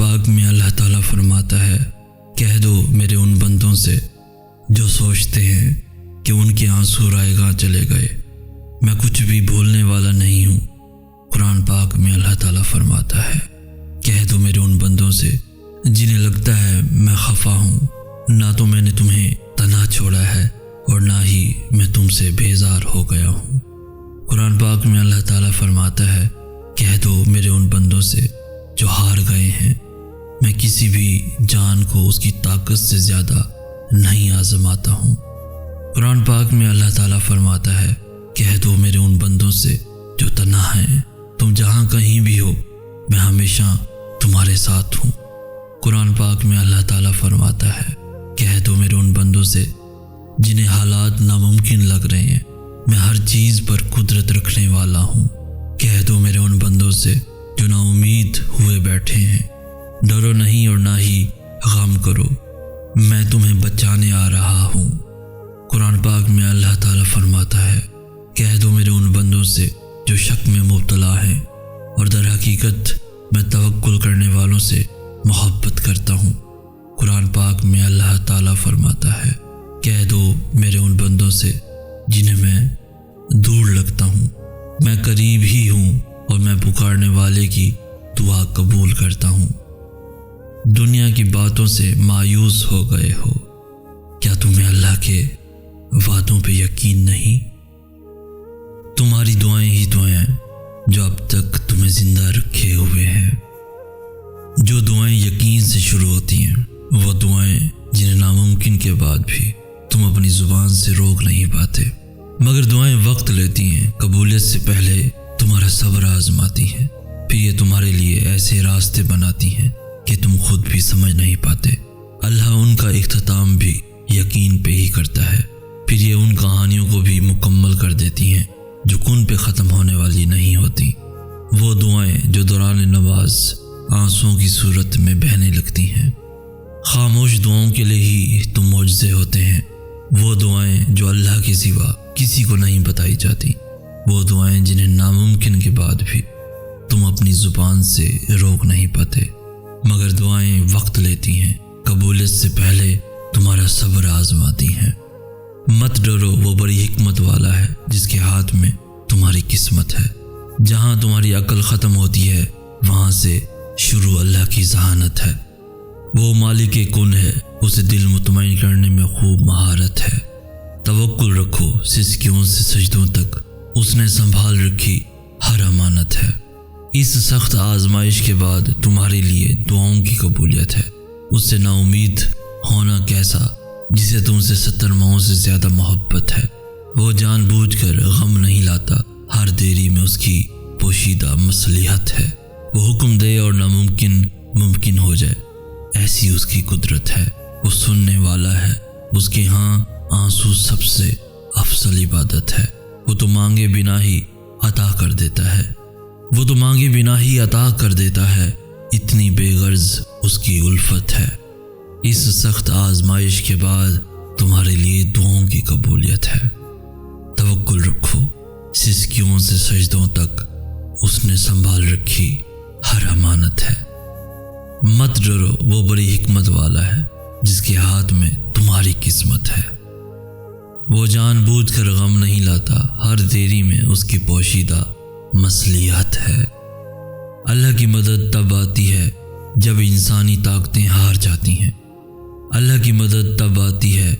پاک میں اللہ تعالیٰ فرماتا ہے، کہہ دو میرے ان بندوں سے جو سوچتے ہیں کہ ان کے آنسو رائے گاہ چلے گئے، میں کچھ بھی بھولنے والا نہیں ہوں۔ قرآن پاک میں اللہ تعالیٰ فرماتا ہے، کہہ دو میرے ان بندوں سے جنہیں لگتا ہے میں خفا ہوں، نہ تو میں نے تمہیں تنہا چھوڑا ہے اور نہ ہی میں تم سے بیزار ہو گیا ہوں۔ قرآن پاک میں اللہ تعالیٰ فرماتا ہے، کہہ دو میرے ان بندوں سے جو ہار گئے ہیں، میں کسی بھی جان کو اس کی طاقت سے زیادہ نہیں آزماتا ہوں۔ قرآن پاک میں اللہ تعالیٰ فرماتا ہے، کہہ دو میرے ان بندوں سے جو تنہا ہیں، تم جہاں کہیں بھی ہو میں ہمیشہ تمہارے ساتھ ہوں۔ قرآن پاک میں اللہ تعالیٰ فرماتا ہے، کہہ دو میرے ان بندوں سے جنہیں حالات ناممکن لگ رہے ہیں، میں ہر چیز پر قدرت رکھنے والا ہوں۔ کہہ دو میرے ان بندوں سے جو نا امید ہوئے بیٹھے ہیں، ڈرو نہیں اور نہ ہی غم کرو، میں تمہیں بچانے آ رہا ہوں۔ قرآن پاک میں اللہ تعالیٰ فرماتا ہے، کہہ دو میرے ان بندوں سے جو شک میں مبتلا ہیں اور در حقیقت میں توکل کرنے والوں سے محبت کرتا ہوں۔ قرآن پاک میں اللہ تعالیٰ فرماتا ہے، کہہ دو میرے ان بندوں سے جنہیں میں دور لگتا ہوں، میں قریب ہی ہوں اور میں پکارنے والے کی دعا قبول کرتا ہوں۔ دنیا کی باتوں سے مایوس ہو گئے ہو، کیا تمہیں اللہ کے وعدوں پہ یقین نہیں؟ تمہاری دعائیں ہی دعائیں جو اب تک تمہیں زندہ رکھے ہوئے ہیں۔ جو دعائیں یقین سے شروع ہوتی ہیں، وہ دعائیں جنہیں ناممکن کے بعد بھی تم اپنی زبان سے روک نہیں پاتے، مگر دعائیں وقت لیتی ہیں، قبولیت سے پہلے تمہارا صبر آزماتی ہیں، پھر یہ تمہارے لیے ایسے راستے بناتی ہیں کہ تم خود بھی سمجھ نہیں پاتے۔ اللہ ان کا اختتام بھی یقین پہ ہی کرتا ہے، پھر یہ ان کہانیوں کو بھی مکمل کر دیتی ہیں جو کن پہ ختم ہونے والی نہیں ہوتی۔ وہ دعائیں جو دوران نماز آنسوؤں کی صورت میں بہنے لگتی ہیں، خاموش دعاؤں کے لیے ہی تم معجزے ہوتے ہیں۔ وہ دعائیں جو اللہ کے سوا کسی کو نہیں بتائی جاتی، وہ دعائیں جنہیں ناممکن کے بعد بھی تم اپنی زبان سے روک نہیں پاتے، مگر دعائیں وقت لیتی ہیں، قبولیت سے پہلے تمہارا صبر آزماتی ہیں۔ مت ڈرو، وہ بڑی حکمت والا ہے جس کے ہاتھ میں تمہاری قسمت ہے۔ جہاں تمہاری عقل ختم ہوتی ہے، وہاں سے شروع اللہ کی ذہانت ہے۔ وہ مالک کن ہے، اسے دل مطمئن کرنے میں خوب مہارت ہے۔ توکل رکھو، سسکیوں سے سجدوں تک اس نے سنبھال رکھی ہر امانت ہے۔ اس سخت آزمائش کے بعد تمہارے لیے دعاؤں کی قبولیت ہے۔ اس سے نا امید ہونا کیسا جسے تم سے 70 ماہوں سے زیادہ محبت ہے۔ وہ جان بوجھ کر غم نہیں لاتا، ہر دیری میں اس کی پوشیدہ مصلحت ہے۔ وہ حکم دے اور ناممکن ممکن ہو جائے، ایسی اس کی قدرت ہے۔ وہ سننے والا ہے، اس کے ہاں آنسو سب سے افضل عبادت ہے۔ وہ تو مانگے بنا ہی عطا کر دیتا ہے، وہ تو مانگے بنا ہی عطا کر دیتا ہے، اتنی بے غرض اس کی الفت ہے۔ اس سخت آزمائش کے بعد تمہارے لیے دعاؤں کی قبولیت ہے۔ توکل رکھو، سسکیوں سے سجدوں تک اس نے سنبھال رکھی ہر امانت ہے۔ مت ڈرو، وہ بڑی حکمت والا ہے جس کے ہاتھ میں تمہاری قسمت ہے۔ وہ جان بوجھ کر غم نہیں لاتا، ہر دیری میں اس کی پوشیدہ مصلحت ہے۔ اللہ کی مدد تب آتی ہے جب انسانی طاقتیں ہار جاتی ہیں۔ اللہ کی مدد تب آتی ہے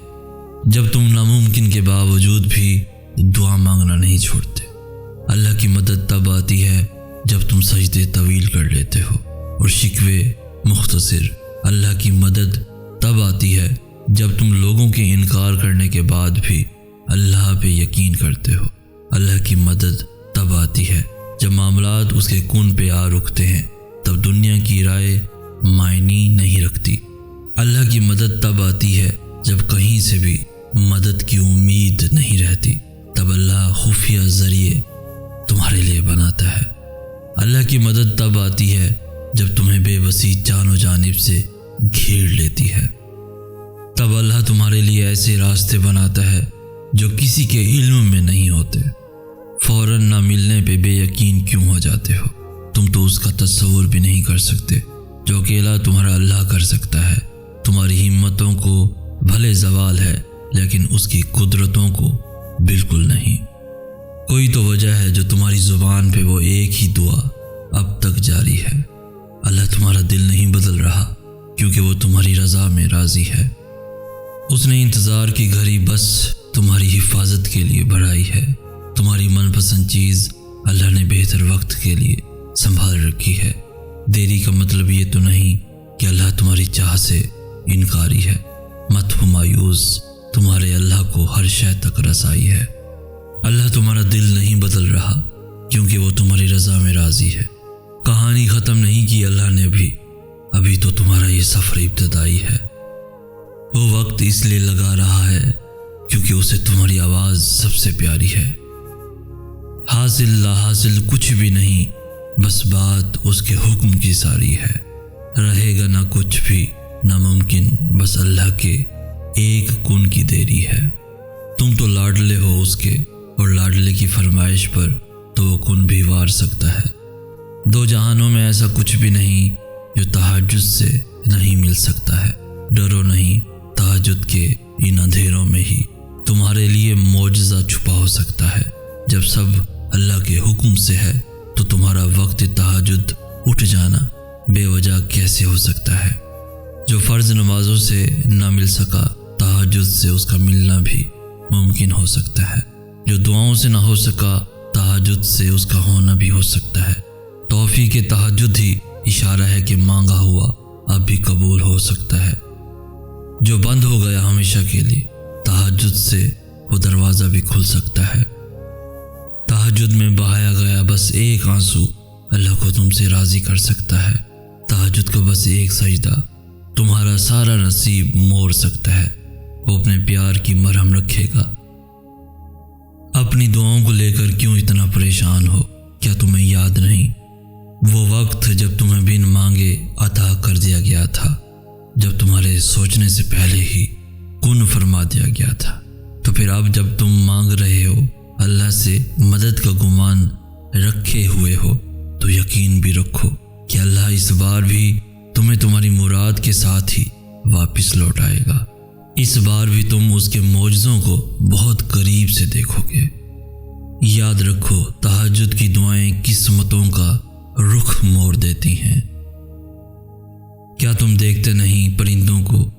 جب تم ناممکن کے باوجود بھی دعا مانگنا نہیں چھوڑتے۔ اللہ کی مدد تب آتی ہے جب تم سجدے طویل کر لیتے ہو اور شکوے مختصر۔ اللہ کی مدد تب آتی ہے جب تم لوگوں کے انکار کرنے کے بعد بھی اللہ پہ یقین کرتے ہو۔ اللہ کی مدد تب آتی ہے جب معاملات اس کے کن پہ آ رکتے ہیں، تب دنیا کی رائے معنی نہیں رکھتی۔ اللہ کی مدد تب آتی ہے جب کہیں سے بھی مدد کی امید نہیں رہتی، تب اللہ خفیہ ذریعے تمہارے لیے بناتا ہے۔ اللہ کی مدد تب آتی ہے جب تمہیں بے بسی جانو جانب سے گھیر لیتی ہے، تب اللہ تمہارے لیے ایسے راستے بناتا ہے جو کسی کے علم میں نہیں ہوتے۔ فوراً نہ ملنے پہ بے یقین کیوں ہو جاتے ہو؟ تم تو اس کا تصور بھی نہیں کر سکتے جو اکیلا تمہارا اللہ کر سکتا ہے۔ تمہاری ہمتوں کو بھلے زوال ہے لیکن اس کی قدرتوں کو بالکل نہیں۔ کوئی تو وجہ ہے جو تمہاری زبان پہ وہ ایک ہی دعا اب تک جاری ہے۔ اللہ تمہارا دل نہیں بدل رہا کیونکہ وہ تمہاری رضا میں راضی ہے۔ اس نے انتظار کی گھڑی بس تمہاری حفاظت کے لیے بڑھائی ہے۔ تمہاری من پسند چیز اللہ نے بہتر وقت کے لیے سنبھال رکھی ہے۔ دیری کا مطلب یہ تو نہیں کہ اللہ تمہاری چاہ سے انکاری ہے۔ مت ہو مایوس، تمہارے اللہ کو ہر شے تک رسائی ہے۔ اللہ تمہارا دل نہیں بدل رہا کیونکہ وہ تمہاری رضا میں راضی ہے۔ کہانی ختم نہیں کی اللہ نے ابھی تو تمہارا یہ سفر ابتدائی ہے۔ وہ وقت اس لیے لگا رہا ہے کیونکہ اسے تمہاری آواز سب سے پیاری ہے۔ حاصل لا حاصل کچھ بھی نہیں، بس بات اس کے حکم کی ساری ہے۔ رہے گا نہ کچھ بھی ناممکن، بس اللہ کے ایک کن کی دیری ہے۔ تم تو لاڈلے ہو اس کے، اور لاڈلے کی فرمائش پر تو وہ کن بھی وار سکتا ہے۔ دو جہانوں میں ایسا کچھ بھی نہیں جو تہجد سے نہیں مل سکتا ہے۔ ڈرو نہیں، تہجد کے ان اندھیروں میں ہی تمہارے لیے معجزہ چھپا ہو سکتا ہے۔ جب سب اللہ کے حکم سے ہے تو تمہارا وقت تہجد اٹھ جانا بے وجہ کیسے ہو سکتا ہے؟ جو فرض نمازوں سے نہ مل سکا، تہجد سے اس کا ملنا بھی ممکن ہو سکتا ہے۔ جو دعاؤں سے نہ ہو سکا، تہجد سے اس کا ہونا بھی ہو سکتا ہے۔ توفیق تہجد ہی اشارہ ہے کہ مانگا ہوا اب بھی قبول ہو سکتا ہے۔ جو بند ہو گیا ہمیشہ کے لیے، تہجد سے وہ دروازہ بھی کھل سکتا ہے۔ تہجد میں بہایا گیا بس ایک آنسو اللہ کو تم سے راضی کر سکتا ہے۔ تہجد کا بس ایک سجدہ تمہارا سارا نصیب موڑ سکتا ہے۔ وہ اپنے پیار کی مرہم رکھے گا۔ اپنی دعاؤں کو لے کر کیوں اتنا پریشان ہو؟ کیا تمہیں یاد نہیں وہ وقت جب تمہیں بن مانگے عطا کر دیا گیا تھا، جب تمہارے سوچنے سے پہلے ہی کن فرما دیا گیا تھا؟ تو پھر اب جب تم مانگ رہے ہو، اللہ سے مدد کا گمان رکھے ہوئے ہو، تو یقین بھی رکھو کہ اللہ اس بار بھی تمہیں تمہاری مراد کے ساتھ ہی واپس لوٹائے گا۔ اس بار بھی تم اس کے معجزوں کو بہت قریب سے دیکھو گے۔ یاد رکھو، تہجد کی دعائیں قسمتوں کا رخ موڑ دیتی ہیں۔ کیا تم دیکھتے نہیں پرندوں کو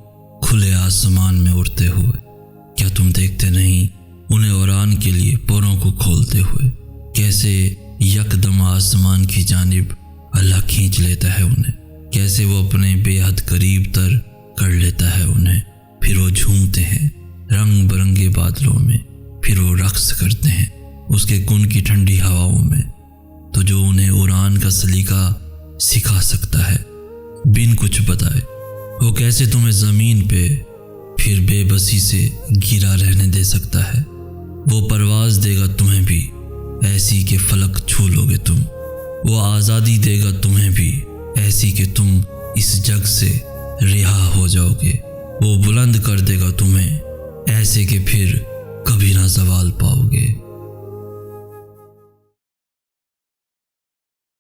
کھلے آسمان میں اڑتے ہوئے؟ کیا تم دیکھتے نہیں انہیں اڑان کے لیے پروں کو کھولتے ہوئے؟ کیسے یکدم آسمان کی جانب اللہ کھینچ لیتا ہے انہیں، کیسے وہ اپنے بے حد قریب تر کر لیتا ہے انہیں۔ پھر وہ جھومتے ہیں رنگ برنگے بادلوں میں، پھر وہ رقص کرتے ہیں اس کے کن کی ٹھنڈی ہواؤں میں۔ تو جو انہیں اڑان کا سلیقہ سکھا سکتا ہے بن کچھ بتائے، وہ کیسے تمہیں زمین پہ پھر بے بسی سے گرا رہنے دے سکتا ہے؟ وہ پرواز دے گا تمہیں بھی ایسی کہ فلک چھو لو گے تم۔ وہ آزادی دے گا تمہیں بھی ایسی کہ تم اس جگ سے رہا ہو جاؤ گے۔ وہ بلند کر دے گا تمہیں ایسے کہ پھر کبھی نہ زوال پاؤ گے۔